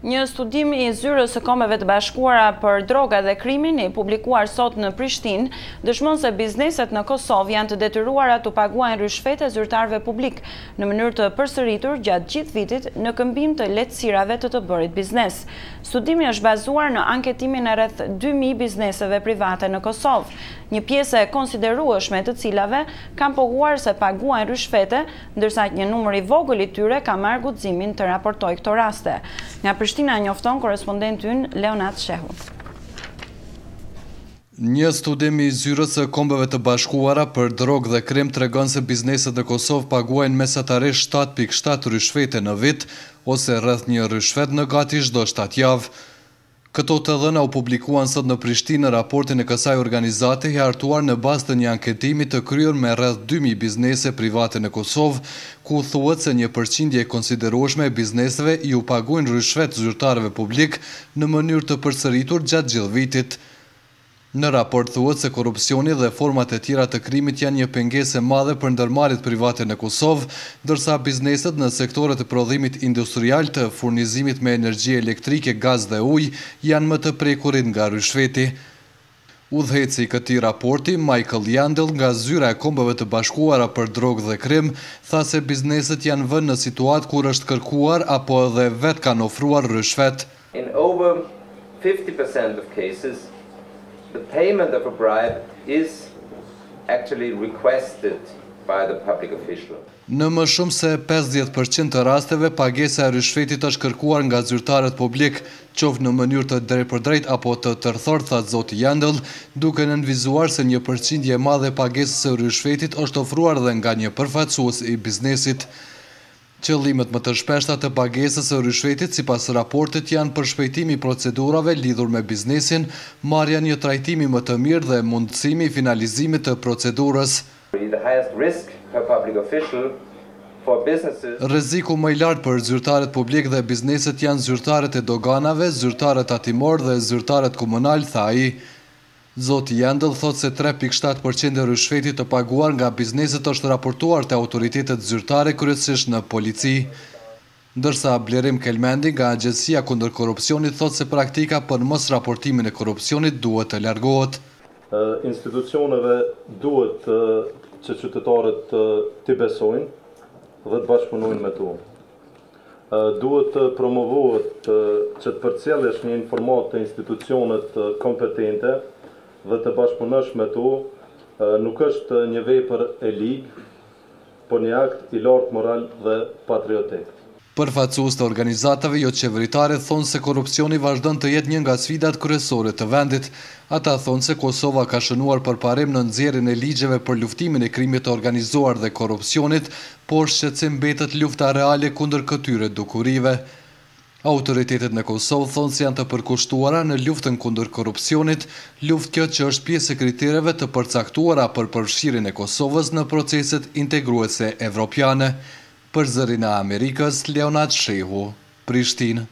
Një studim I Zyrës së Kombeve të Bashkuara për droga dhe krimin I publikuar sot në Prishtinë dëshmon se bizneset në Kosovë janë të detyruara të paguajnë rishfete zyrtarëve publik në mënyrë të përsëritur gjatë gjithë vitit në këmbim të lehtësirave të bërit biznes. Studimi është bazuar në anketimin e rreth 2000 bizneseve private në Kosovë. Një pjesë e konsiderueshme të cilave kanë pohuar se paguajnë rishfete, ndërsa një numër I vogël I tyre ka marrë guximin të raportojë këto raste. Nga Prishtina njofton korespondenti ynë Leonat Shehu. Një studim I Zyrës së Kombeve të Bashkuara për drogë dhe krim tregon se bizneset në Kosovë paguajnë mesatarisht 7.7 rishfete në vit, ose rreth një rishfet në gati çdo 7 javë. Këto të dhëna u publikuan sot në Prishtinë në raportin e kësaj organizate I hartuar në bazë të një anketimi të kryer me rreth 2000 biznese private në Kosovë, ku thuhet se 1% e konsiderueshme e bizneseve I u paguajnë rishfet zyrtarëve publik në mënyrë të përsëritur gjatë gjithë vitit. Në raport thuhet se korrupsioni dhe format e tjera të krimit janë një pengesë e madhe për ndërmarrjet private në Kosovë, ndërsa bizneset në sektorët e prodhimit industrial të furnizimit me energji elektrike, gaz dhe ujë janë më të prekurit nga rishfeti. Udhëheci I këtij raporti, Michael Yandel nga Zyra e Kombeve të Bashkuara për drogë dhe krim, tha se bizneset janë vënë në situatë kur është kërkuar apo edhe vetë kanë ofruar rishfet. In over 50% of cases, the payment of a bribe is actually requested by the public official. Në më shumë se 50% të rasteve, pagesa e rishfetit është kërkuar nga zyrtarët publik, qoftë në mënyrë të drejtpërdrejtë apo të tërthorë, tha zoti Yandel, duke nënvizuar se 1% e madhe e pagesës së rishfetit është ofruar dhe nga një përfaqësues I biznesit. Qëllimet më të shpeshta të pagesës së rishfetit sipas raportit janë përshpejtimi I procedurave lidhur me biznesin, marrja një trajtimi më të mirë dhe mundësimi I finalizimit të procedurës. Rreziku më I lartë për zyrtarët publik dhe bizneset janë zyrtarët e doganave, zyrtarët tatimor dhe zyrtarët komunal, tha ai. Zoti Yandel thot se 3.7% e rishfetit të paguar nga bizneset është raportuar te autoritetet zyrtare kryesisht në polici. Ndërsa Blerim Kelmendi nga Agjencia kundër korrupsionit thot se praktika për mos raportimin e korrupsionit duhet të largohet. Institucioneve duhet që qytetarët t'i besojnë dhe të bashkëpunojnë me to. Duhet të promovohet që të përcjellësh një informat të institucionet kompetente dhe të bashkëpunosh me to, nuk është një vepër e ligë, por një akt I lartë moral dhe patriotik. Përfaqësues të organizatave jo qeveritare thonë se korrupsioni vazhdon të jetë një nga sfidat kryesore të vendit. Ata thonë se Kosova ka shënuar përparim në nxjerrjen e ligjeve për luftimin e krimit të organizuar dhe korrupsionit, por shqetësim mbetet lufta reale kundër këtyre dukurive. Autoritetet në Kosovë thonë se janë të përkushtuara në luftën kundër korrupsionit, luftë kjo që është pjesë e kritereve të përcaktuara për përfshirjen e Kosovës në proceset integruese evropiane. Për Zërin e Amerikës, Leonat Shehu, Prishtinë.